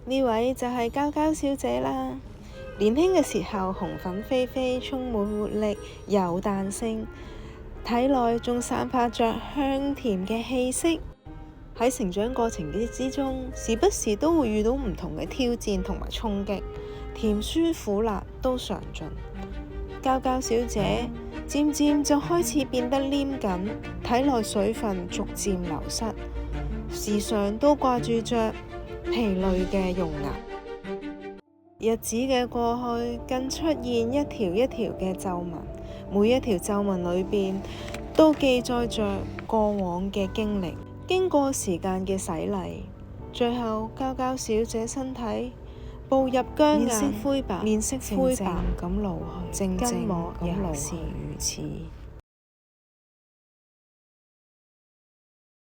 呢位就係嬌嬌小姐啦。年輕嘅時候紅粉飛飛，充滿活力，有彈性，體內仲散發着香甜嘅氣息。喺成長過程之中，時不時都會遇到唔同嘅挑戰同埋衝擊，甜酸苦辣都嘗盡。嬌嬌小姐漸漸就開始變得黏緊，體內水分逐漸流失，時常都掛住着疲累嘅容顏。日子嘅過去，更出現一條一條嘅皺紋，每一條皺紋裏邊都記載着過往嘅經歷。經過時間嘅洗禮，最後嬌嬌小姐身體步入僵硬，面色灰白咁老去，根膜也是如此。